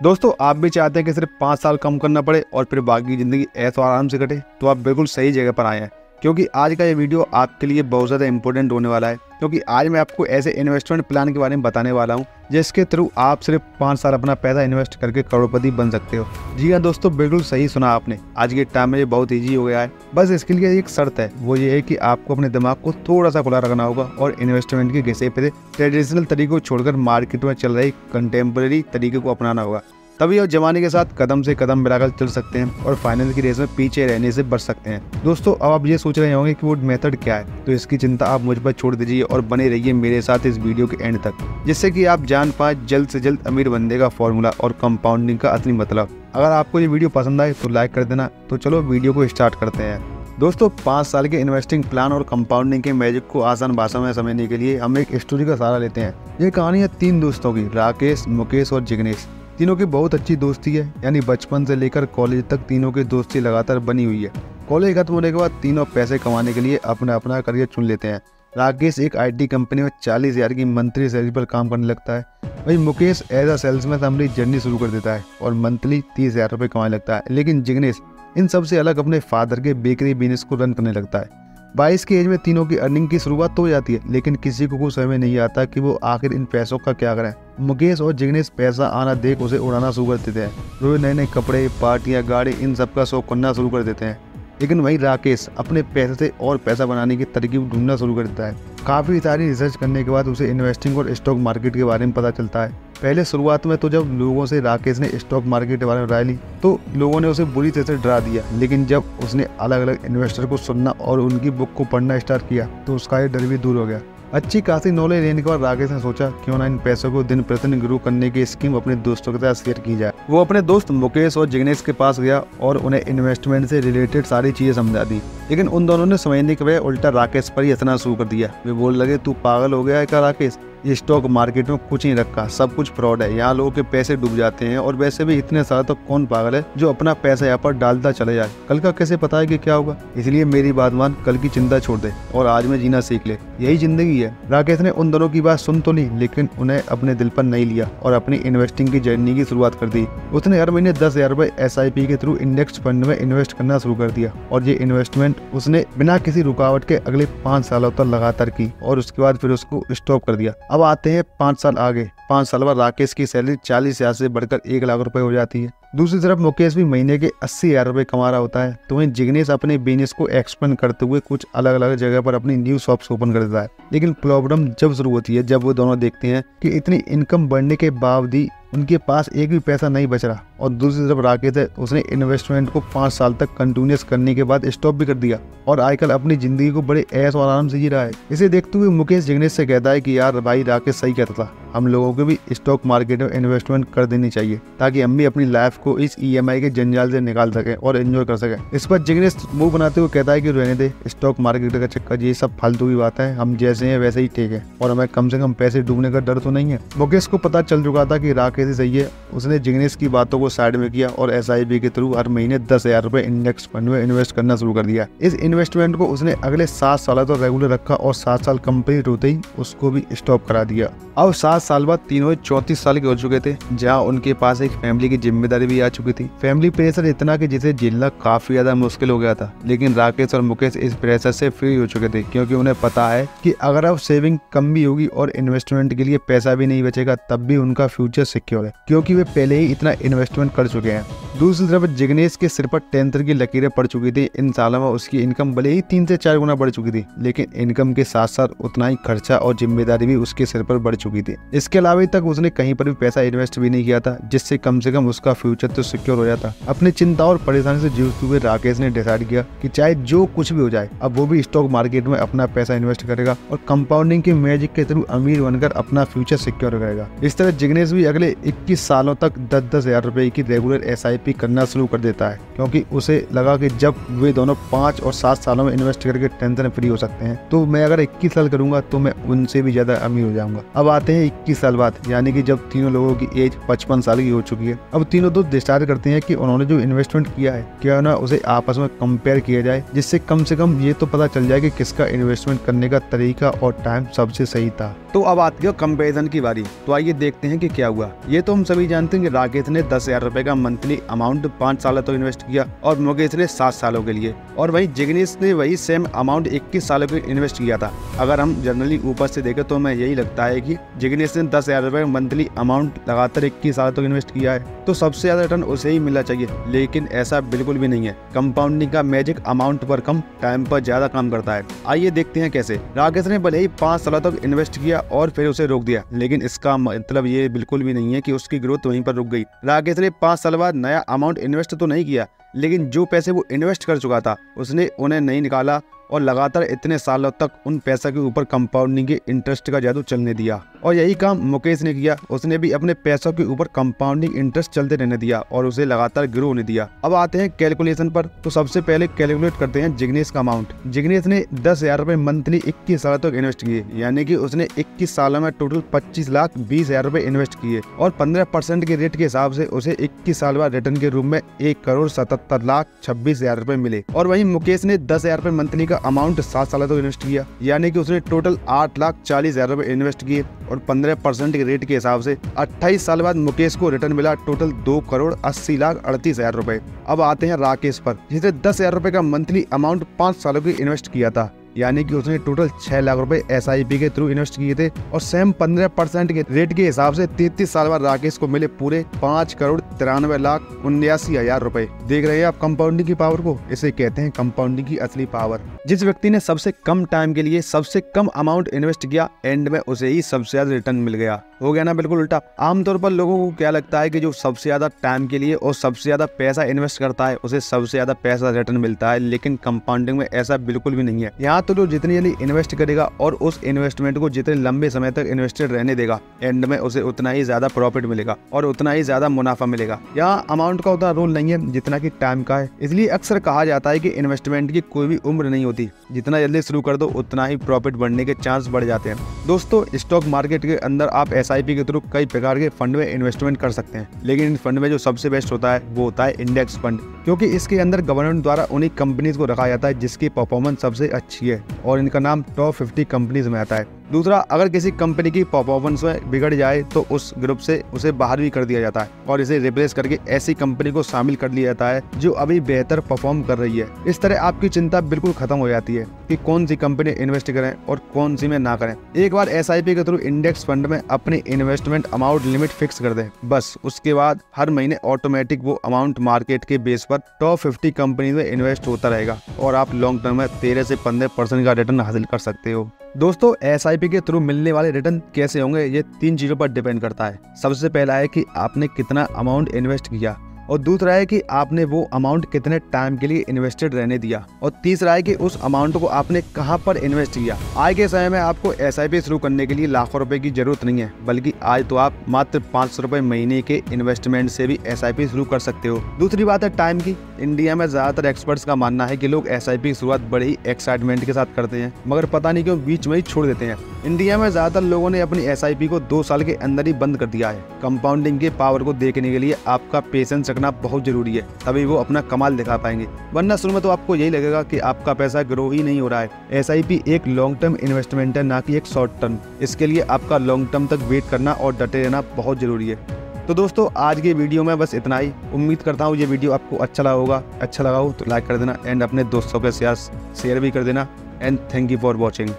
दोस्तों, आप भी चाहते हैं कि सिर्फ 5 साल कम करना पड़े और फिर बाकी ज़िंदगी ऐशो आराम से कटे, तो आप बिल्कुल सही जगह पर आए हैं। क्योंकि आज का ये वीडियो आपके लिए बहुत ज़्यादा इंपॉर्टेंट होने वाला है। क्योंकि आज मैं आपको ऐसे इन्वेस्टमेंट प्लान के बारे में बताने वाला हूँ जिसके थ्रू आप सिर्फ 5 साल अपना पैसा इन्वेस्ट करके करोड़पति बन सकते हो। जी हाँ दोस्तों, बिल्कुल सही सुना आपने। आज के टाइम में ये बहुत ईजी हो गया है। बस इसके लिए एक शर्त है, वो ये है कि आपको अपने दिमाग को थोड़ा सा खुला रखना होगा और इन्वेस्टमेंट के घिसे पे ट्रेडिशनल तरीकों को छोड़कर मार्केट में चल रही कंटेम्प्रेरी तरीके को अपनाना होगा। तभी आप जमाने के साथ कदम से कदम मिलाकर चल सकते हैं और फाइनेंस की रेस में पीछे रहने से बच सकते हैं। दोस्तों, अब आप ये सोच रहे होंगे कि वो मेथड क्या है, तो इसकी चिंता आप मुझ पर छोड़ दीजिए और बने रहिए मेरे साथ इस वीडियो के एंड तक, जिससे कि आप जान पाए जल्द से जल्द अमीर बनने का फॉर्मूला और कंपाउंडिंग का असली मतलब। अगर आपको ये वीडियो पसंद आए तो लाइक कर देना। तो चलो वीडियो को स्टार्ट करते हैं। दोस्तों, 5 साल के इन्वेस्टिंग प्लान और कंपाउंडिंग के मैजिक को आसान भाषा में समझने के लिए हम एक स्टोरी का सहारा लेते हैं। ये कहानी है 3 दोस्तों की, राकेश, मुकेश और जिग्नेश। तीनों की बहुत अच्छी दोस्ती है, यानी बचपन से लेकर कॉलेज तक तीनों की दोस्ती लगातार बनी हुई है। कॉलेज खत्म होने के बाद तीनों पैसे कमाने के लिए अपना अपना करियर चुन लेते हैं। राकेश एक IT कंपनी में 40,000 की मंथली सैलरी पर काम करने लगता है। वहीं मुकेश एज अ सेल्समैन अपनी जर्नी शुरू कर देता है और मंथली 30,000 रुपये कमाने लगता है। लेकिन जिग्नेश इन सबसे अलग अपने फादर के बेकरी बिजनेस को रन करने लगता है। 22 की एज में तीनों की अर्निंग की शुरुआत तो हो जाती है, लेकिन किसी को कुछ समझ नहीं आता कि वो आखिर इन पैसों का क्या करें। मुकेश और जिग्नेश पैसा आना देख उसे उड़ाना शुरू कर देते हैं। रोज नए नए कपड़े, पार्टियां, गाड़ी, इन सब का शौक करना शुरू कर देते हैं। लेकिन वहीं राकेश अपने पैसे से और पैसा बनाने की तरकीब ढूंढना शुरू कर देता है। काफ़ी सारी रिसर्च करने के बाद उसे इन्वेस्टिंग और स्टॉक मार्केट के बारे में पता चलता है। पहले शुरुआत में तो जब लोगों से राकेश ने स्टॉक मार्केट के बारे में राय ली तो लोगों ने उसे बुरी तरह से डरा दिया। लेकिन जब उसने अलग अलग इन्वेस्टर को सुनना और उनकी बुक को पढ़ना स्टार्ट किया तो उसका ये डर भी दूर हो गया। अच्छी खासी नॉलेज लेने के बाद राकेश ने सोचा क्यों ना इन पैसों को दिन प्रतिदिन ग्रो करने की स्कीम अपने दोस्तों के साथ शेयर की जाए। वो अपने दोस्त मुकेश और जिग्नेश के पास गया और उन्हें इन्वेस्टमेंट से रिलेटेड सारी चीजें समझा दी। लेकिन उन दोनों ने समझने के बजाय उल्टा राकेश पर ही हंसना शुरू कर दिया। वे बोल लगे, तू पागल हो गया है क्या राकेश? ये स्टॉक मार्केट में कुछ नहीं रखा, सब कुछ फ्रॉड है। यहाँ लोगों के पैसे डूब जाते हैं और वैसे भी इतने साल तक कौन पागल है जो अपना पैसा यहाँ पर डालता चले जाए। कल का कैसे पता है कि क्या होगा? इसलिए मेरी बात मान, कल की चिंता छोड़ दे और आज में जीना सीख ले, यही जिंदगी है। राकेश ने उन दोनों की बात सुन तो ली, लेकिन उन्हें अपने दिल पर नहीं लिया और अपनी इन्वेस्टिंग की जर्नी की शुरुआत कर दी। उसने हर महीने 10,000 रुपए SIP के थ्रू इंडेक्स फंड में इन्वेस्ट करना शुरू कर दिया और ये इन्वेस्टमेंट उसने बिना किसी रुकावट के अगले 5 सालों तक लगातार की और उसके बाद फिर उसको स्टॉप कर दिया। अब आते हैं 5 साल आगे। 5 साल बाद राकेश की सैलरी 40,000 से बढ़कर 1 लाख रुपए हो जाती है। दूसरी तरफ मुकेश भी महीने के 80,000 रुपए कमा रहा होता है। तो वहीं जिग्नेश अपने बिजनेस को एक्सपेंड करते हुए कुछ अलग अलग जगह पर अपनी न्यू शॉप्स ओपन कर देता है। लेकिन प्रॉब्लम जब शुरू होती है जब वो दोनों देखते हैं कि इतनी इनकम बढ़ने के बावजूद उनके पास एक भी पैसा नहीं बच रहा। और दूसरी तरफ राकेश है, उसने इन्वेस्टमेंट को 5 साल तक कंटिन्यूस करने के बाद स्टॉप भी कर दिया और आजकल अपनी जिंदगी को बड़े ऐश और आराम से जी रहा है। इसे देखते हुए मुकेश जिग्नेश से कहता है कि यार भाई, राकेश सही कहता था, हम लोगों को भी स्टॉक मार्केट में इन्वेस्टमेंट कर देनी चाहिए ताकि हम भी अपनी लाइफ को इस EMI के जंजाल से निकाल सके और एंजॉय कर सके। इस पर जिग्नेश मुंह बनाते हुए कहता है कि रहने दे, स्टॉक मार्केट का चक्कर, ये सब फालतू की बात है, हम जैसे हैं वैसे ही ठीक है और हमें कम से कम पैसे डूबने का डर तो नहीं है। मुकेश को पता चल चुका था कि राकेश ही सही है। उसने जिग्नेश की बातों को साइड में किया और SIP के थ्रू हर महीने 10,000 रुपए इंडेक्स फंड में इन्वेस्ट करना शुरू कर दिया। इस इन्वेस्टमेंट को उसने अगले 7 साल तक रेगुलर रखा और 7 साल कंप्लीट होते ही उसको भी स्टॉप करा दिया। अब 7 साल बाद तीनों 34 साल के हो चुके थे, जहाँ उनके पास एक फैमिली की जिम्मेदारी भी आ चुकी थी। फैमिली प्रेशर इतना कि जिसे झेलना काफी ज्यादा मुश्किल हो गया था। लेकिन राकेश और मुकेश इस प्रेशर से फ्री हो चुके थे, क्योंकि उन्हें पता है कि अगर अब सेविंग कम भी होगी और इन्वेस्टमेंट के लिए पैसा भी नहीं बचेगा, तब भी उनका फ्यूचर सिक्योर है, क्योंकि वे पहले ही इतना इन्वेस्टमेंट कर चुके हैं। दूसरी तरफ जिग्नेश के सिर पर टेंथर की लकीरें पड़ चुकी थी। इन सालों में उसकी इनकम भले ही 3 से 4 गुना बढ़ चुकी थी, लेकिन इनकम के साथ साथ उतना ही खर्चा और जिम्मेदारी भी उसके सिर पर बढ़ चुकी थी। इसके अलावा तक उसने कहीं पर भी पैसा इन्वेस्ट भी नहीं किया था, जिससे कम से कम उसका फ्यूचर तो सिक्योर हो जाता। अपनी चिंता और परेशानी से जूझते हुए राकेश ने डिसाइड किया कि चाहे जो कुछ भी हो जाए, अब वो भी स्टॉक मार्केट में अपना पैसा इन्वेस्ट करेगा और कंपाउंडिंग के मैजिक के थ्रू अमीर बनकर अपना फ्यूचर सिक्योर करेगा। इस तरह जिग्नेश भी अगले 21 सालों तक 10,000 रुपए की रेगुलर SIP करना शुरू कर देता है, क्योंकि उसे लगा कि जब वे दोनों 5 और 7 सालों में इन्वेस्ट करके टेंशन फ्री हो सकते हैं, तो मैं अगर 21 साल करूंगा तो मैं उनसे भी ज्यादा अमीर हो जाऊंगा। अब आते हैं 21 साल बाद, यानी कि जब तीनों लोगों की एज 55 साल की हो चुकी है। अब तीनों दोस्त डिसाइड करते हैं कि उन्होंने जो इन्वेस्टमेंट किया है क्या ना उसे आपस में कंपेयर किया जाए, जिससे कम से कम ये तो पता चल जाए कि किसका इन्वेस्टमेंट करने का तरीका और टाइम सबसे सही था। तो अब आती है कंपैरिजन की बारी। तो आइए देखते हैं कि क्या हुआ। ये तो हम सभी जानते हैं कि राकेश ने 10,000 रुपए का मंथली अमाउंट 5 सालों तक इन्वेस्ट किया और मुकेश ने 7 सालों के लिए, और वहीं जिग्नेश ने वही सेम अमाउंट 21 सालों के इन्वेस्ट किया था। अगर हम जनरली ऊपर से देखें तो हमें यही लगता है कि जिग्नेश ने 10,000 रुपए मंथली अमाउंट लगातार 21 सालों तक इन्वेस्ट किया है तो सबसे ज्यादा रिटर्न उसे ही मिलना चाहिए, लेकिन ऐसा बिल्कुल भी नहीं है। कंपाउंडिंग का मैजिक अमाउंट पर कम टाइम पर ज्यादा काम करता है। आइए देखते हैं कैसे। राकेश ने भले ही 5 सालों तक इन्वेस्ट किया और फिर उसे रोक दिया, लेकिन इसका मतलब ये बिल्कुल भी नहीं है कि उसकी ग्रोथ वहीं पर रुक गई। राकेश ने 5 साल बाद नया अमाउंट इन्वेस्ट तो नहीं किया, लेकिन जो पैसे वो इन्वेस्ट कर चुका था उसने उन्हें नहीं निकाला और लगातार इतने सालों तक उन पैसा के ऊपर कंपाउंडिंग के इंटरेस्ट का जादू चलने दिया। और यही काम मुकेश ने किया। उसने भी अपने पैसों के ऊपर कंपाउंडिंग इंटरेस्ट चलते रहने दिया और उसे लगातार ग्रो होने दिया। अब आते हैं कैलकुलेशन पर। तो सबसे पहले कैलकुलेट करते हैं जिग्नेश का अमाउंट। जिग्नेश ने 10,000 रुपए मंथली 21 सालों तक इन्वेस्ट किए, यानी कि उसने 21 सालों में टोटल 25,20,000 रुपए इन्वेस्ट किए और 15% के रेट के हिसाब से उसे 21 साल बाद रिटर्न के रूप में 1,77,26,000 रुपए मिले। और वहीं मुकेश ने 10,000 रुपए मंथली का अमाउंट 7 सालों तक इन्वेस्ट किया, यानी कि उसने टोटल 8,40,000 रुपए इन्वेस्ट किए और 15% के रेट के हिसाब से 28 साल बाद मुकेश को रिटर्न मिला टोटल 2,80,38,000 रुपए। अब आते हैं राकेश पर, जिसने 10,000 रुपए का मंथली अमाउंट 5 सालों के इन्वेस्ट किया था, यानी कि उसने टोटल 6 लाख रुपए SIP के थ्रू इन्वेस्ट किए थे और सेम 15% के रेट के हिसाब से 33 साल बाद राकेश को मिले पूरे 5,93,79,000 रुपए। देख रहे हैं आप कंपाउंडिंग की पावर को? इसे कहते हैं कंपाउंडिंग की असली पावर। जिस व्यक्ति ने सबसे कम टाइम के लिए सबसे कम अमाउंट इन्वेस्ट किया, एंड में उसे ही सबसे ज्यादा रिटर्न मिल गया। हो गया ना बिल्कुल उल्टा। आमतौर पर लोगों को क्या लगता है कि जो सबसे ज्यादा टाइम के लिए और सबसे ज्यादा पैसा इन्वेस्ट करता है उसे सबसे ज्यादा पैसा रिटर्न मिलता है, लेकिन कंपाउंडिंग में ऐसा बिल्कुल भी नहीं है। यहाँ तो जो जितनी जल्दी इन्वेस्ट करेगा और उस इन्वेस्टमेंट को जितने लंबे समय तक इन्वेस्टेड रहने देगा, एंड में उसे उतना ही ज्यादा प्रॉफिट मिलेगा और उतना ही ज्यादा मुनाफा मिलेगा। यहाँ अमाउंट का उतना रोल नहीं है जितना कि टाइम का है। इसलिए अक्सर कहा जाता है कि इन्वेस्टमेंट की कोई भी उम्र नहीं होती, जितना जल्दी शुरू कर दो उतना ही प्रॉफिट बढ़ने के चांस बढ़ जाते हैं। दोस्तों, स्टॉक मार्केट के अंदर आप SIP के थ्रू कई प्रकार के फंड में इन्वेस्टमेंट कर सकते हैं, लेकिन इन फंड में जो सबसे बेस्ट होता है वो होता है इंडेक्स फंड, क्योंकि इसके अंदर गवर्नमेंट द्वारा उन्हीं कंपनीज को रखा जाता है जिसकी परफॉर्मेंस सबसे अच्छी है और इनका नाम टॉप 50 कंपनीज में आता है। दूसरा, अगर किसी कंपनी की परफॉर्मेंस में बिगड़ जाए तो उस ग्रुप से उसे बाहर भी कर दिया जाता है और इसे रिप्लेस करके ऐसी कंपनी को शामिल कर लिया जाता है जो अभी बेहतर परफॉर्म कर रही है। इस तरह आपकी चिंता बिल्कुल खत्म हो जाती है कि कौन सी कंपनी इन्वेस्ट करें और कौन सी में ना करें। एक बार SIP के थ्रू इंडेक्स फंड में अपनी इन्वेस्टमेंट अमाउंट लिमिट फिक्स कर दें, बस उसके बाद हर महीने ऑटोमेटिक वो अमाउंट मार्केट के बेस पर टॉप 50 कंपनी में इन्वेस्ट होता रहेगा और आप लॉन्ग टर्म में 13 से 15% का रिटर्न हासिल कर सकते हो। दोस्तों, SIP के थ्रू मिलने वाले रिटर्न कैसे होंगे ये 3 चीजों पर डिपेंड करता है। सबसे पहला है कि आपने कितना अमाउंट इन्वेस्ट किया, और दूसरा है कि आपने वो अमाउंट कितने टाइम के लिए इन्वेस्टेड रहने दिया, और तीसरा है कि उस अमाउंट को आपने कहां पर इन्वेस्ट किया। आज के समय में आपको SIP शुरू करने के लिए लाखों रुपए की जरूरत नहीं है, बल्कि आज तो आप मात्र 500 रुपए महीने के इन्वेस्टमेंट से भी SIP शुरू कर सकते हो। दूसरी बात है टाइम की। इंडिया में ज्यादातर एक्सपर्ट्स का मानना है कि लोग SIP की शुरुआत बड़े ही एक्साइटमेंट के साथ करते हैं, मगर पता नहीं क्यों बीच में ही छोड़ देते हैं। इंडिया में ज्यादातर लोगों ने अपनी SIP को 2 साल के अंदर ही बंद कर दिया है। कंपाउंडिंग के पावर को देखने के लिए आपका पेशेंस रखना बहुत जरूरी है, तभी वो अपना कमाल दिखा पाएंगे, वरना शुरू में तो आपको यही लगेगा कि आपका पैसा ग्रो ही नहीं हो रहा है। SIP एक लॉन्ग टर्म इन्वेस्टमेंट है, ना कि एक शॉर्ट टर्म। इसके लिए आपका लॉन्ग टर्म तक वेट करना और डटे रहना बहुत जरूरी है। तो दोस्तों, आज के वीडियो में बस इतना ही। उम्मीद करता हूँ ये वीडियो आपको अच्छा लगा होगा। अच्छा लगा हो तो लाइक कर देना एंड अपने दोस्तों के साथ शेयर भी कर देना। And thank you for watching.